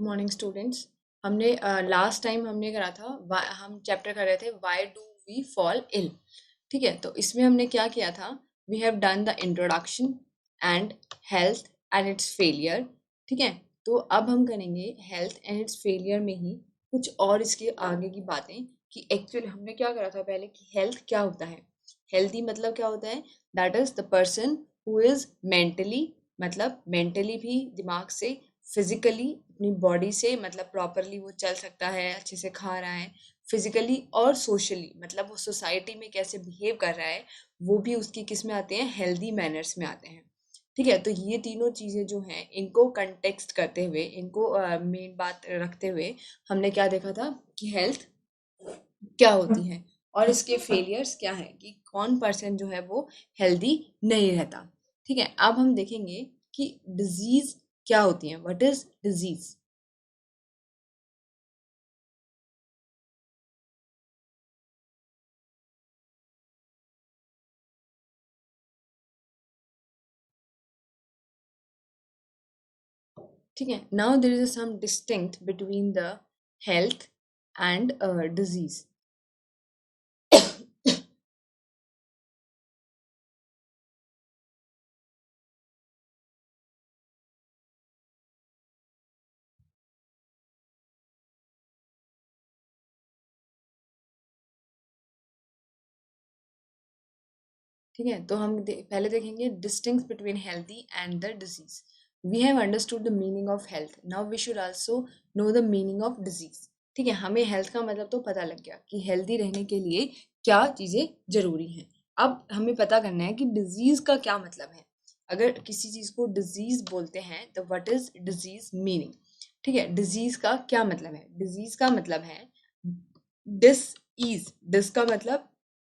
Morning students. हमने last time हमने करा था हम चैप्टर कर रहे थे why do we fall ill. ठीक है, तो इसमें हमने क्या किया था, we have done the introduction and health and its failure. ठीक है, तो अब हम करेंगे हेल्थ एंड इट्स फेलियर में ही कुछ और इसके आगे की बातें कि एक्चुअली हमने क्या करा था पहले कि हेल्थ क्या होता है। हेल्दी मतलब क्या होता है, that is the person who is mentally, मतलब मेंटली भी दिमाग से, फिजिकली अपनी बॉडी से, मतलब प्रॉपरली वो चल सकता है, अच्छे से खा रहा है, फिजिकली और सोशली मतलब वो सोसाइटी में कैसे बिहेव कर रहा है, वो भी उसकी किस में आते हैं, हेल्दी मैनर्स में आते हैं। ठीक है, तो ये तीनों चीज़ें जो हैं इनको कंटेक्स्ट करते हुए, इनको मेन बात रखते हुए हमने क्या देखा था कि हेल्थ क्या होती है और इसके फेलियर्स क्या है कि कौन पर्सन जो है वो हेल्दी नहीं रहता। ठीक है, अब हम देखेंगे कि डिजीज क्या होती है, व्हाट इज डिजीज। ठीक है, now there is some distinct between the health and disease. ठीक है, तो हम पहले देखेंगे distinct between healthy and the disease. We have understood the meaning of health, now we should also know the meaning of disease. ठीक है, हमें health का मतलब तो पता लग गया कि हेल्दी रहने के लिए क्या चीज़ें जरूरी हैं। अब हमें पता करना है कि डिजीज का क्या मतलब है। अगर किसी चीज़ को डिजीज बोलते हैं तो व्हाट इज डिजीज मीनिंग। ठीक है, डिजीज का क्या मतलब है, डिजीज का मतलब है डिस ईज। डिस का मतलब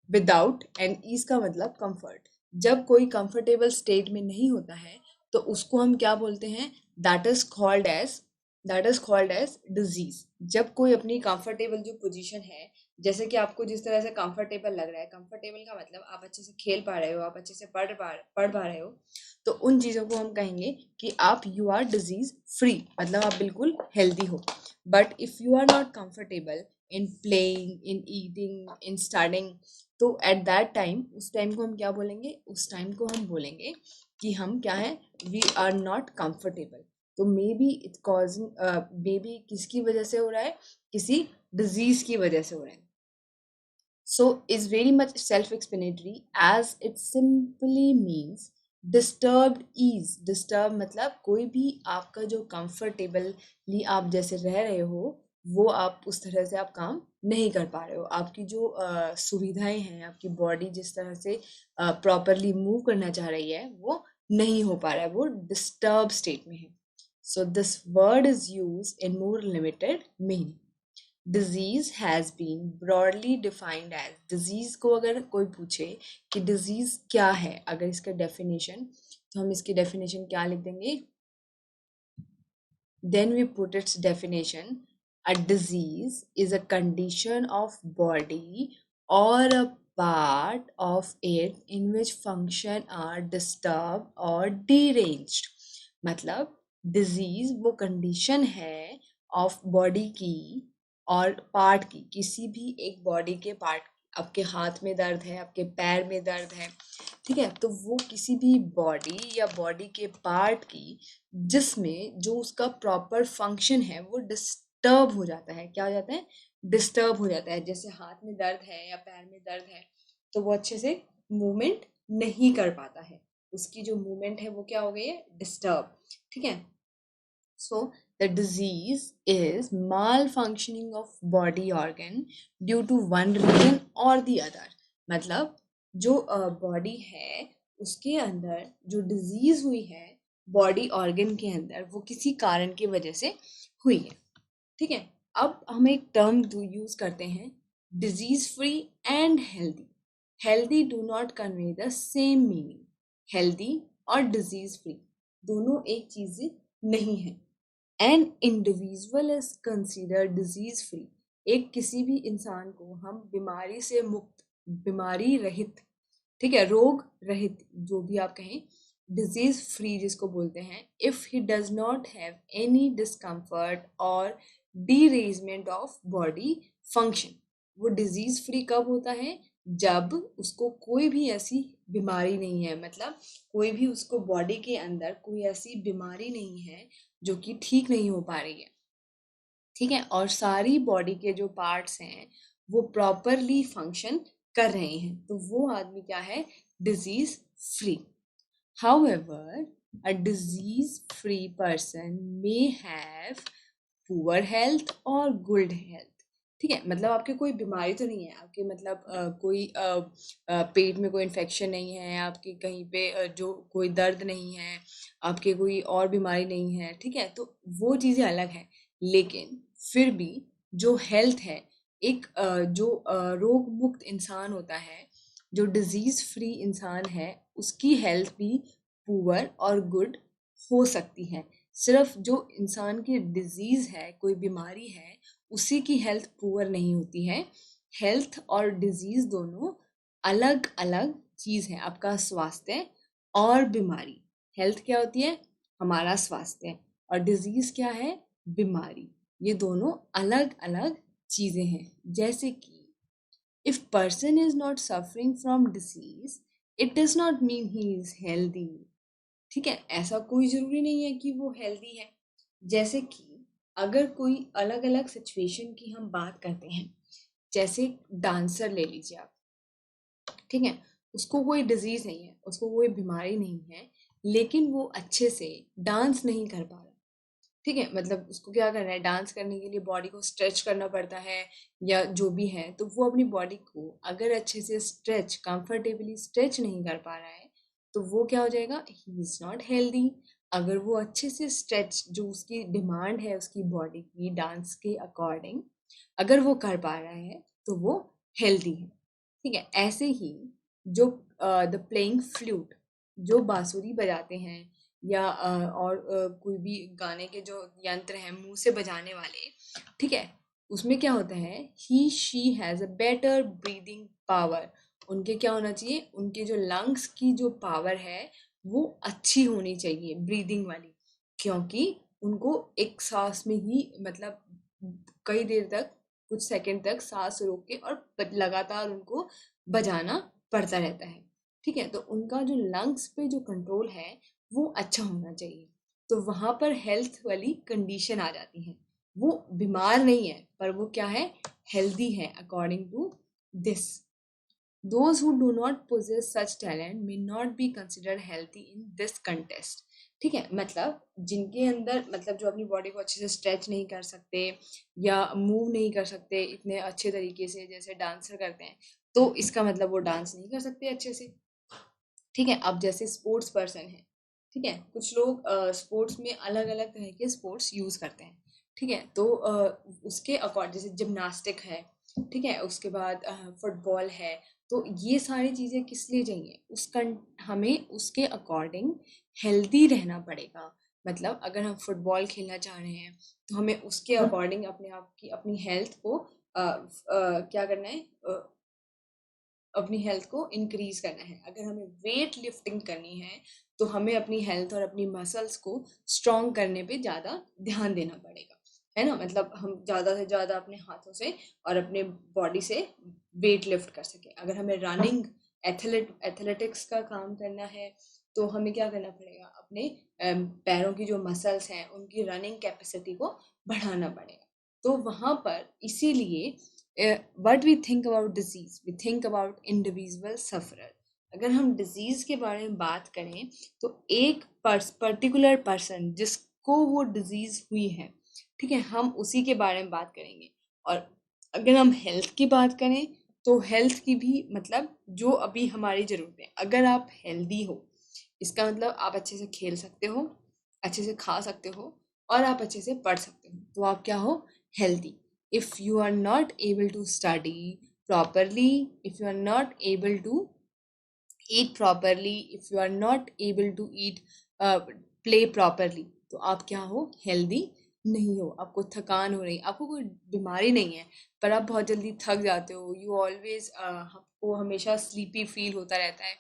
विदाउट एंड ईज का मतलब कंफर्ट। जब कोई कंफर्टेबल स्टेट में नहीं होता है तो उसको हम क्या बोलते हैं, that is called as, that is called as disease. जब कोई अपनी कंफर्टेबल जो पोजीशन है, जैसे कि आपको जिस तरह से कंफर्टेबल लग रहा है, कंफर्टेबल का मतलब आप अच्छे से खेल पा रहे हो, आप अच्छे से पढ़ पा रहे हो, तो उन चीज़ों को हम कहेंगे कि आप यू आर डिजीज फ्री, मतलब आप बिल्कुल हेल्दी हो। But if you are not comfortable in playing, in eating, in studying, तो एट दैट टाइम, उस टाइम को हम क्या बोलेंगे, उस टाइम को हम बोलेंगे कि हम क्या है, वी आर नॉट कंफर्टेबल। तो may be it causing, may be किसकी वजह से हो रहा है, किसी डिजीज की वजह से हो रहा है। So is very much self-explanatory as it simply means disturbed ease. Disturb मतलब कोई भी आपका जो comfortably आप जैसे रह रहे हो, वो आप उस तरह से आप काम नहीं कर पा रहे हो। आपकी जो सुविधाएं हैं, आपकी बॉडी जिस तरह से प्रॉपरली मूव करना चाह रही है वो नहीं हो पा रहा है, वो डिस्टर्ब स्टेट में है। So this word is use in more limited meaning. Disease has been broadly defined as, disease को अगर कोई पूछे कि डिजीज क्या है, अगर इसका डेफिनेशन, तो हम इसकी डेफिनेशन क्या लिख देंगे, then we put its definition: a disease is a condition of body or a part of it in which function are disturbed or deranged। मतलब डिजीज वो कंडीशन है ऑफ बॉडी की और पार्ट की, किसी भी एक बॉडी के पार्ट। आपके हाथ में दर्द है, आपके पैर में दर्द है, ठीक है, तो वो किसी भी बॉडी या बॉडी के पार्ट की जिसमें जो उसका प्रॉपर फंक्शन है वो डिस्टर्ब हो जाता है। क्या हो जाता है, डिस्टर्ब हो जाता है। जैसे हाथ में दर्द है या पैर में दर्द है, तो वो अच्छे से मूवमेंट नहीं कर पाता है, उसकी जो मूवमेंट है वो क्या हो गई है, डिस्टर्ब। ठीक है, so the disease is malfunctioning of body organ due to one reason or the other। मतलब जो बॉडी है उसके अंदर जो डिजीज हुई है बॉडी ऑर्गन के अंदर, वो किसी कारण की वजह से हुई है। ठीक है, अब हम एक टर्म यूज करते हैं, disease free and healthy. Healthy do not convey the same meaning. Healthy और डिजीज फ्री दोनों एक चीज नहीं है। An individual is consider disease free. एक किसी भी इंसान को हम बीमारी से मुक्त, बीमारी रहित, ठीक है, रोग रहित, जो भी आप कहें, डिजीज फ्री जिसको बोलते हैं, if he does not have any discomfort और डीरेजमेंट ऑफ बॉडी फंक्शन। वो डिजीज फ्री कब होता है? जब उसको कोई भी ऐसी बीमारी नहीं है, मतलब कोई भी उसको बॉडी के अंदर कोई ऐसी बीमारी नहीं है जो कि ठीक नहीं हो पा रही है, ठीक है, और सारी बॉडी के जो पार्ट्स हैं वो प्रॉपरली फंक्शन कर रहे हैं, तो वो आदमी क्या है? Disease free. However, a disease-free person may have poor health or good health। ठीक है, मतलब आपके कोई बीमारी तो नहीं है, आपके मतलब कोई पेट में कोई इन्फेक्शन नहीं है, आपके कहीं पे जो कोई दर्द नहीं है, आपके कोई और बीमारी नहीं है, ठीक है, तो वो चीज़ें अलग हैं। लेकिन फिर भी जो हेल्थ है, एक जो रोग मुक्त इंसान होता है, जो डिजीज फ्री इंसान है, उसकी हेल्थ भी पुअर और गुड हो सकती है। सिर्फ जो इंसान की डिजीज है, कोई बीमारी है, उसी की हेल्थ पुअर नहीं होती है। हेल्थ और डिजीज दोनों अलग अलग चीज है। आपका स्वास्थ्य और बीमारी, हेल्थ क्या होती है? हमारा स्वास्थ्य, और डिजीज क्या है? बीमारी। ये दोनों अलग अलग चीजें हैं। जैसे कि if person is not suffering from disease, it does not mean he is healthy। ठीक है, ऐसा कोई जरूरी नहीं है कि वो हेल्दी है। जैसे कि अगर कोई अलग अलग सिचुएशन की हम बात करते हैं, जैसे डांसर ले लीजिए आप, ठीक है, उसको कोई डिजीज नहीं है, उसको कोई बीमारी नहीं है, लेकिन वो अच्छे से डांस नहीं कर पा रहा। ठीक है, मतलब उसको क्या करना है? डांस करने के लिए बॉडी को स्ट्रेच करना पड़ता है या जो भी है, तो वो अपनी बॉडी को अगर अच्छे से स्ट्रेच, कंफर्टेबली स्ट्रेच नहीं कर पा रहा है, तो वो क्या हो जाएगा? He is not healthy. अगर वो अच्छे से स्ट्रेच, जो उसकी डिमांड है उसकी बॉडी की डांस के अकॉर्डिंग, अगर वो कर पा रहा है, तो वो हेल्दी है। ठीक है, ऐसे ही जो द प्लेइंग फ्लूट, जो बांसुरी बजाते हैं, या और कोई भी गाने के जो यंत्र हैं मुंह से बजाने वाले, ठीक है, उसमें क्या होता है? He she has a better breathing power. उनके क्या होना चाहिए? उनके जो लंग्स की जो पावर है वो अच्छी होनी चाहिए, ब्रीदिंग वाली, क्योंकि उनको एक सांस में ही, मतलब कई देर तक, कुछ सेकंड तक सांस रोक के और लगातार उनको बजाना पड़ता रहता है। ठीक है, तो उनका जो लंग्स पे जो कंट्रोल है वो अच्छा होना चाहिए। तो वहां पर हेल्थ वाली कंडीशन आ जाती है। वो बीमार नहीं है, पर वो क्या है? हेल्दी है according to this. Those who do not possess such talent may not be considered healthy in this contest। ठीक है, मतलब जिनके अंदर, मतलब जो अपनी बॉडी को अच्छे से स्ट्रेच नहीं कर सकते या मूव नहीं कर सकते इतने अच्छे तरीके से जैसे डांसर करते हैं, तो इसका मतलब वो डांस नहीं कर सकते अच्छे से। ठीक है, अब जैसे स्पोर्ट्स पर्सन है, ठीक है, कुछ लोग स्पोर्ट्स में अलग अलग तरह के स्पोर्ट्स यूज करते हैं। ठीक है, तो उसके अकॉर्डिंग जैसे जिम्नास्टिक है, ठीक है, उसके बाद फुटबॉल है, तो ये सारी चीजें किस लिए चाहिए? हमें उसके अकॉर्डिंग हेल्दी रहना पड़ेगा। मतलब अगर हम फुटबॉल खेलना चाह रहे हैं, तो हमें उसके अकॉर्डिंग अपने आप की अपनी हेल्थ को क्या करना है? अपनी हेल्थ को इंक्रीज करना है। अगर हमें वेट लिफ्टिंग करनी है, तो हमें अपनी हेल्थ और अपनी मसल्स को स्ट्रॉन्ग करने पे ज़्यादा ध्यान देना पड़ेगा, है ना? मतलब हम ज़्यादा से ज़्यादा अपने हाथों से और अपने बॉडी से वेट लिफ्ट कर सके। अगर हमें रनिंग, एथलेटिक्स का काम करना है, तो हमें क्या करना पड़ेगा? अपने पैरों की जो मसल्स हैं उनकी रनिंग कैपेसिटी को बढ़ाना पड़ेगा। तो वहाँ पर इसीलिए what we think about disease, we think about individual sufferer। अगर हम डिजीज के बारे में बात करें, तो एक पर्टिकुलर पर्सन जिसको वो डिजीज हुई है, ठीक है, हम उसी के बारे में बात करेंगे। और अगर हम हेल्थ की बात करें, तो हेल्थ की भी, मतलब जो अभी हमारी ज़रूरतें, अगर आप हेल्दी हो, इसका मतलब आप अच्छे से खेल सकते हो, अच्छे से खा सकते हो, और आप अच्छे से पढ़ सकते हो, तो आप क्या हो? Healthy. If you are not able to study properly, if you are not able to eat properly, if you are not able to eat play properly, तो आप क्या हो? हेल्दी नहीं हो। आपको थकान हो रही, आपको कोई बीमारी नहीं है, पर आप बहुत जल्दी थक जाते हो। यू ऑलवेज, आपको हमेशा स्लीपी फील होता रहता है,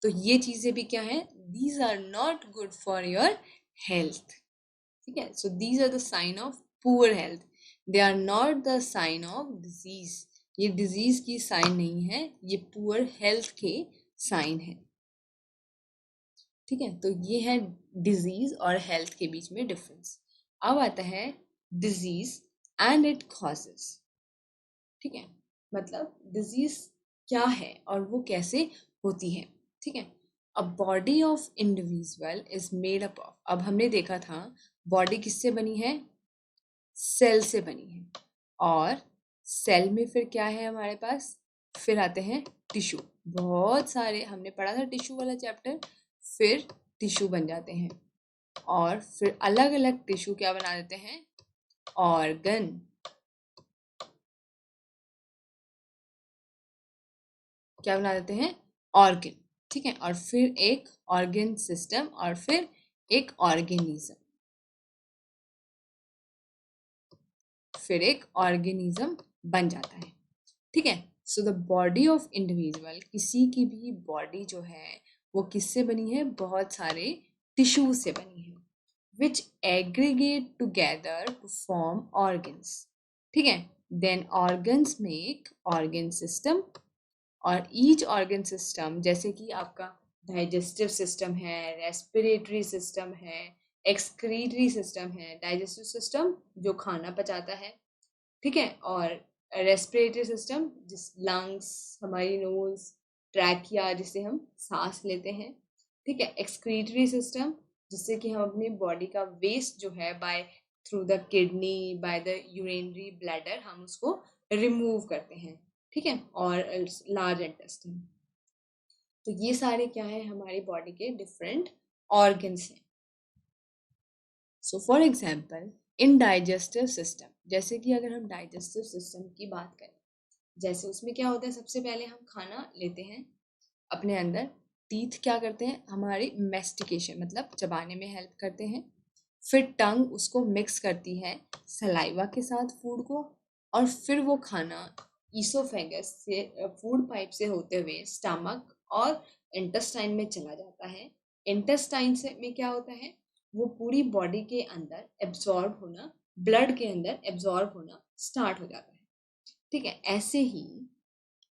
तो ये चीजें भी क्या है, these are not good for your health. ठीक है, so these are the sign of poor health, they are not the sign of disease. ये डिजीज की साइन नहीं है, ये पुअर हेल्थ के साइन है। ठीक है, तो ये है डिजीज और हेल्थ के बीच में डिफरेंस। अब आता है डिजीज एंड इट कॉजेस। ठीक है, मतलब डिजीज क्या है और वो कैसे होती है। ठीक है, a body of individual is made up of, अब हमने देखा था बॉडी किससे बनी है, सेल से बनी है। और सेल में फिर क्या है हमारे पास, फिर आते हैं टिश्यू, बहुत सारे हमने पढ़ा था टिश्यू वाला चैप्टर। फिर टिश्यू बन जाते हैं और फिर अलग अलग टिश्यू क्या बना देते हैं, ऑर्गन। क्या बना देते हैं, ऑर्गन। ठीक है, और फिर एक ऑर्गन सिस्टम और फिर एक ऑर्गेनिज्म, फिर एक ऑर्गेनिज्म बन जाता है। ठीक है, so the body of individual, किसी की भी बॉडी जो है वो किससे बनी है, बहुत सारे टिश्यू से बनी है, which aggregate together to form organs. ठीक है, then organs make organ system, और ईच ऑर्गन सिस्टम, जैसे कि आपका डाइजेस्टिव सिस्टम है, रेस्पिरेटरी सिस्टम है, एक्सक्रीटरी सिस्टम है। डाइजेस्टिव सिस्टम जो खाना पचाता है, ठीक है, और रेस्पिरेटरी सिस्टम जिस लंग्स, हमारी नोज, ट्रैकिया जिससे हम सांस लेते हैं। ठीक है, एक्सक्रीटरी सिस्टम जिससे कि हम अपनी बॉडी का वेस्ट जो है by through the kidney, by the urinary bladder हम उसको रिमूव करते हैं। ठीक है, और लार्ज इंटेस्टाइन। तो ये सारे क्या है, हमारी बॉडी के डिफरेंट ऑर्गन्स हैं। So for example in digestive system, जैसे कि अगर हम डाइजेस्टिव सिस्टम की बात करें, जैसे उसमें क्या होता है, सबसे पहले हम खाना लेते हैं अपने अंदर, टीथ क्या करते हैं, हमारी मेस्टिकेशन मतलब चबाने में हेल्प करते हैं। फिर टंग उसको मिक्स करती है सलाइवा के साथ फूड को, और फिर वो खाना ईसोफेगस से, फूड पाइप से होते हुए स्टमक और इंटेस्टाइन में चला जाता है। इंटेस्टाइन से में क्या होता है, वो पूरी बॉडी के अंदर एब्जॉर्ब होना, ब्लड के अंदर एब्जॉर्ब होना स्टार्ट हो जाता है। ठीक है, ऐसे ही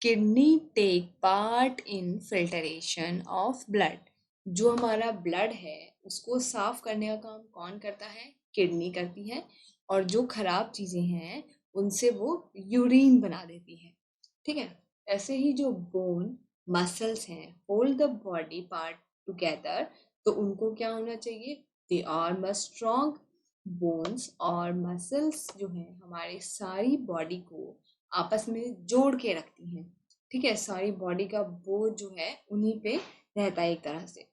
kidney take part in filtration of blood, जो हमारा ब्लड है उसको साफ करने का काम कौन करता है, किडनी करती है, और जो खराब चीजें हैं उनसे वो यूरिन बना देती है। ठीक है, ऐसे ही जो बोन मसल्स हैं hold the body part together, तो उनको क्या होना चाहिए, they are must strong. Bones और मसल्स जो है हमारे सारी बॉडी को आपस में जोड़ के रखती हैं। ठीक है, सारी बॉडी का बोझ जो है उन्हीं पे रहता है एक तरह से।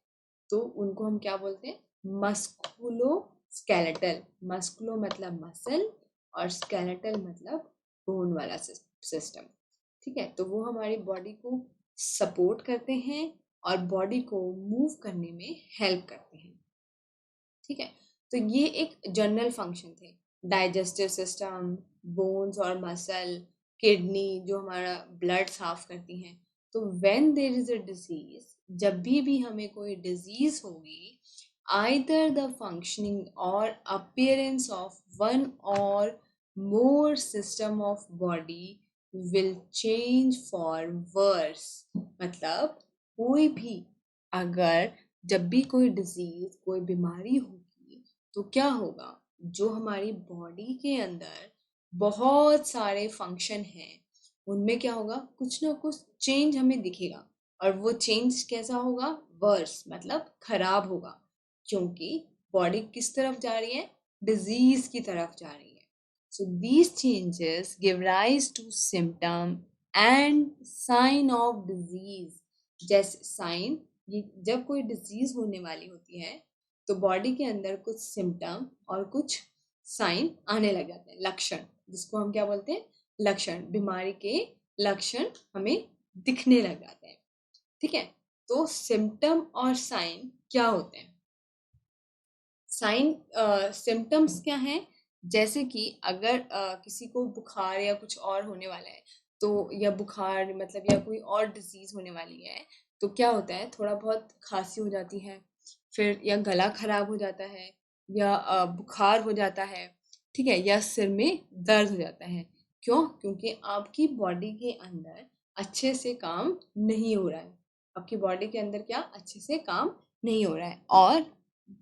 तो उनको हम क्या बोलते हैं, मस्कुलो स्केलेटल। मस्कुलो मतलब मसल और स्केलेटल मतलब बोन वाला सिस्टम। ठीक है, तो वो हमारी बॉडी को सपोर्ट करते हैं और बॉडी को मूव करने में हेल्प करते हैं। ठीक है, तो ये एक जनरल फंक्शन थे, डाइजेस्टिव सिस्टम, बोन्स और मसल, किडनी जो हमारा ब्लड साफ करती हैं। तो when there is a disease, जब भी हमें कोई डिजीज होगी, either the functioning or appearance of one or more system of body will change for worse. मतलब कोई भी, अगर जब भी कोई डिजीज, कोई बीमारी होगी, तो क्या होगा, जो हमारी बॉडी के अंदर बहुत सारे फंक्शन हैं उनमें क्या होगा, कुछ ना कुछ चेंज हमें दिखेगा। और वो चेंज कैसा होगा, वर्स मतलब खराब होगा, क्योंकि बॉडी किस तरफ जा रही है, डिजीज की तरफ जा रही है। So these changes give rise to symptom and sign of disease. जैसे साइन, ये जब कोई डिजीज होने वाली होती है तो बॉडी के अंदर कुछ सिम्टम और कुछ साइन आने लग जाते हैं, लक्षण, जिसको हम क्या बोलते हैं, लक्षण। बीमारी के लक्षण हमें दिखने लग जाते हैं। ठीक है, तो सिम्टम और साइन क्या होते हैं, साइन, सिम्टम्स क्या हैं, जैसे कि अगर किसी को बुखार या कुछ और होने वाला है, तो या बुखार मतलब या कोई और डिजीज होने वाली है, तो क्या होता है, थोड़ा बहुत खांसी हो जाती है, फिर या गला खराब हो जाता है, या बुखार हो जाता है, ठीक है, या सिर में दर्द हो जाता है। क्यों? क्योंकि आपकी बॉडी के अंदर अच्छे से काम नहीं हो रहा है। आपकी बॉडी के अंदर क्या अच्छे से काम नहीं हो रहा है, और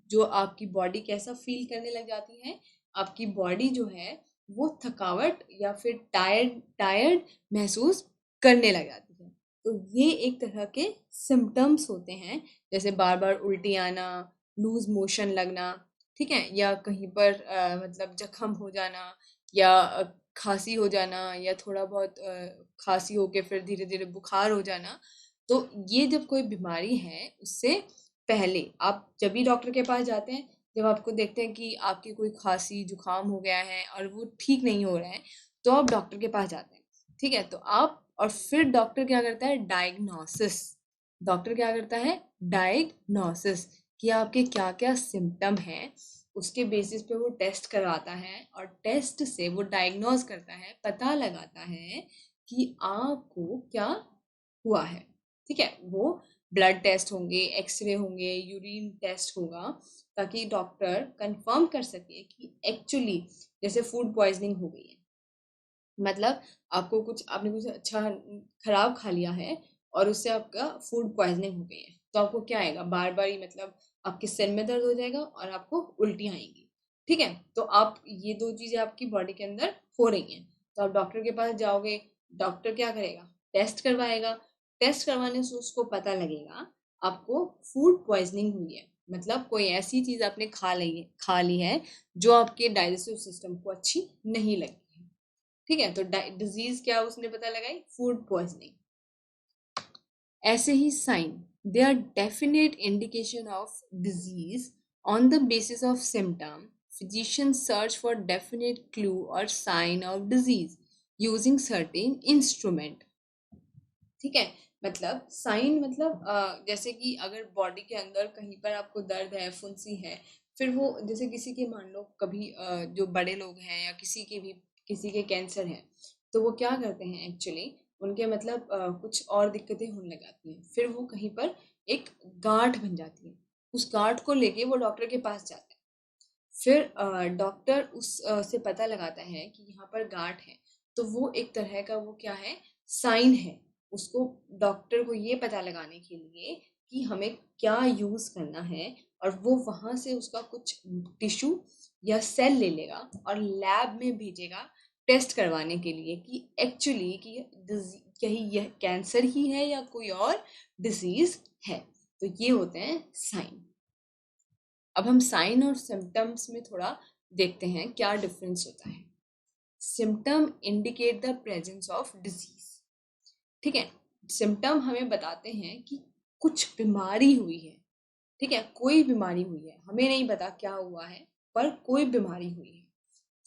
जो आपकी बॉडी कैसा फील करने लग जाती है, आपकी बॉडी जो है वो थकावट या फिर टायर्ड टायर्ड महसूस करने लग जाती है। तो ये एक तरह के सिम्टम्स होते हैं, जैसे बार बार उल्टी आना, लूज मोशन लगना, ठीक है, या कहीं पर मतलब जख्म हो जाना, या खांसी हो जाना, या थोड़ा बहुत खांसी होके फिर धीरे धीरे बुखार हो जाना। तो ये जब कोई बीमारी है, उससे पहले आप जब भी डॉक्टर के पास जाते हैं, जब आपको देखते हैं कि आपकी कोई खांसी जुकाम हो गया है और वो ठीक नहीं हो रहा है, तो आप डॉक्टर के पास जाते हैं, ठीक है। तो आप और फिर डॉक्टर क्या करता है, डायग्नोसिस। डॉक्टर क्या करता है, डायग्नोसिस, कि आपके क्या क्या सिम्टम हैं, उसके बेसिस पे वो टेस्ट करवाता है, और टेस्ट से वो डायग्नोज करता है, पता लगाता है कि आपको क्या हुआ है, ठीक है। वो ब्लड टेस्ट होंगे, एक्सरे होंगे, यूरिन टेस्ट होगा, ताकि डॉक्टर कंफर्म कर सके कि एक्चुअली, जैसे फूड पॉइजनिंग हो गई है, मतलब आपने कुछ अच्छा खराब खा लिया है, और उससे आपका फूड पॉइजनिंग हो गई है, तो आपको क्या आएगा, बार बार ही, मतलब आपके सिर में दर्द हो जाएगा और आपको उल्टियाँ आएंगी, ठीक है। तो आप ये दो चीजें आपकी बॉडी के अंदर हो रही हैं, तो आप डॉक्टर के पास जाओगे, डॉक्टर क्या करेगा, टेस्ट करवाएगा। टेस्ट करवाने से उसको पता लगेगा आपको फूड पॉइजनिंग हुई है, मतलब कोई ऐसी चीज आपने खा ली है जो आपके डाइजेस्टिव सिस्टम को अच्छी नहीं लगी, ठीक है। तो डिजीज क्या उसने पता लगाई, फूड पॉइजनिंग। ऐसे ही sign, they are definite indication of disease. On the basis of symptom, physicians search for definite clue or sign of disease using certain instrument, ठीक है। मतलब साइन, मतलब जैसे कि अगर बॉडी के अंदर कहीं पर आपको दर्द है, फुंसी है, फिर वो जैसे किसी के, मान लो कभी जो बड़े लोग हैं या किसी के कैंसर है, तो वो क्या करते हैं एक्चुअली, उनके मतलब कुछ और दिक्कतें होने लग जाती हैं, फिर वो कहीं पर एक गांठ बन जाती है, उस गांठ को लेके वो डॉक्टर के पास जाते हैं। फिर डॉक्टर उस से पता लगाता है कि यहाँ पर गांठ है, तो वो एक तरह का वो क्या है, साइन है। उसको, डॉक्टर को ये पता लगाने के लिए कि हमें क्या यूज करना है, और वो वहां से उसका कुछ टिश्यू या सेल ले लेगा और लैब में भेजेगा टेस्ट करवाने के लिए कि एक्चुअली कि यही यह कैंसर ही है या कोई और डिजीज है। तो ये होते हैं साइन। अब हम साइन और सिम्टम्स में थोड़ा देखते हैं क्या डिफरेंस होता है। Symptom indicate the presence of disease, ठीक है। सिम्टम हमें बताते हैं कि कुछ बीमारी हुई है, ठीक है, कोई बीमारी हुई है, हमें नहीं पता क्या हुआ है, पर कोई बीमारी हुई है।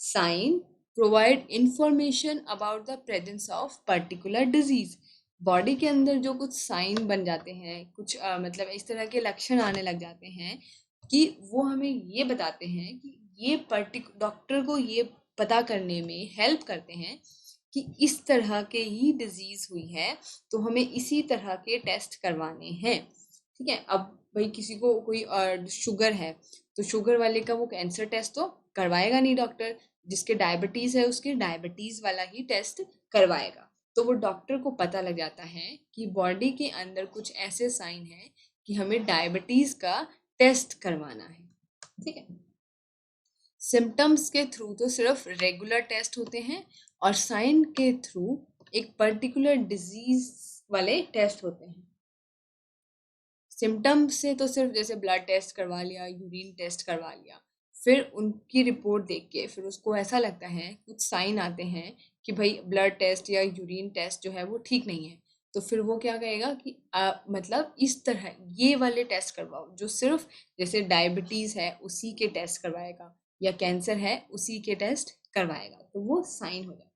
Sign provide information about the presence of particular disease. Body के अंदर जो कुछ साइन बन जाते हैं, कुछ मतलब इस तरह के लक्षण आने लग जाते हैं, कि वो हमें ये बताते हैं कि ये डॉक्टर को ये पता करने में हेल्प करते हैं कि इस तरह के ही डिजीज हुई है, तो हमें इसी तरह के टेस्ट करवाने हैं, ठीक है। अब भाई किसी को कोई शुगर है, तो शुगर वाले का वो कैंसर टेस्ट तो करवाएगा नहीं डॉक्टर, जिसके डायबिटीज है उसके डायबिटीज वाला ही टेस्ट करवाएगा। तो वो डॉक्टर को पता लग जाता है कि बॉडी के अंदर कुछ ऐसे साइन हैं कि हमें डायबिटीज का टेस्ट करवाना है, ठीक है। सिम्टम्स के थ्रू तो सिर्फ रेगुलर टेस्ट होते हैं, और साइन के थ्रू एक पर्टिकुलर डिजीज वाले टेस्ट होते हैं। सिम्टम्स से तो सिर्फ जैसे ब्लड टेस्ट करवा लिया, यूरिन टेस्ट करवा लिया, फिर उनकी रिपोर्ट देख के फिर उसको ऐसा लगता है, कुछ साइन आते हैं कि भाई ब्लड टेस्ट या यूरिन टेस्ट जो है वो ठीक नहीं है, तो फिर वो क्या कहेगा कि मतलब इस तरह ये वाले टेस्ट करवाओ, जो सिर्फ जैसे डायबिटीज है उसी के टेस्ट करवाएगा, या कैंसर है उसी के टेस्ट करवाएगा, तो वो साइन हो जाएगा।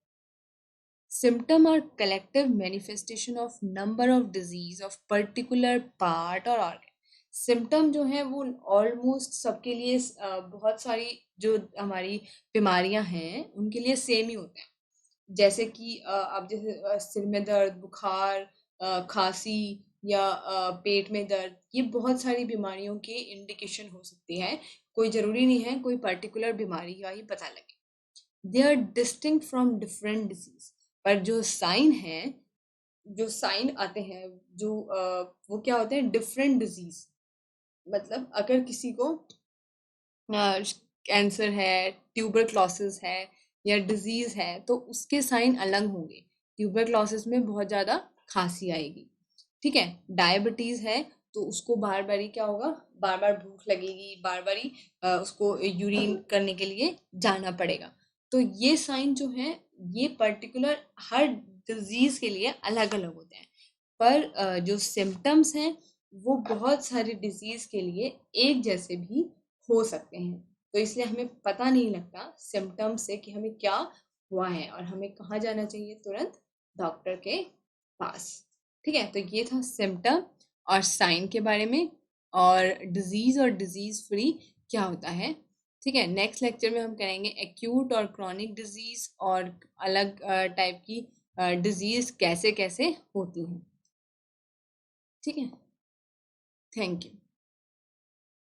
Symptom are collective manifestation of number of disease of particular part or organ. Symptom जो है वो ऑलमोस्ट सबके लिए बहुत सारी जो हमारी बीमारियां हैं उनके लिए सेम ही होते हैं। जैसे कि अब जैसे सिर में दर्द, बुखार, खांसी, या पेट में दर्द, ये बहुत सारी बीमारियों की इंडिकेशन हो सकती है। कोई ज़रूरी नहीं है कोई पर्टिकुलर बीमारी का ही पता लगे। They are distinct from different disease, पर जो साइन आते हैं, वो क्या होते हैं, डिफरेंट डिजीज। मतलब अगर किसी को कैंसर है, ट्यूबरक्लोसिस है या डिजीज है, तो उसके साइन अलग होंगे। ट्यूबरक्लोसिस में बहुत ज़्यादा खांसी आएगी, ठीक है। डायबिटीज है तो उसको बार बार ही क्या होगा, बार बार भूख लगेगी, बार बार ही उसको यूरिन करने के लिए जाना पड़ेगा। तो ये साइन जो है, ये पर्टिकुलर हर डिजीज के लिए अलग अलग होते हैं। पर जो सिम्टम्स हैं वो बहुत सारी डिजीज के लिए एक जैसे भी हो सकते हैं। तो इसलिए हमें पता नहीं लगता सिम्टम्स से कि हमें क्या हुआ है और हमें कहाँ जाना चाहिए, तुरंत डॉक्टर के पास। ठीक है, तो ये था सिम्टम और साइन के बारे में, और डिजीज फ्री क्या होता है। ठीक है, नेक्स्ट लेक्चर में हम करेंगे एक्यूट और क्रॉनिक डिजीज और अलग टाइप की डिजीज कैसे कैसे होती हैं। ठीक है, थैंक यू।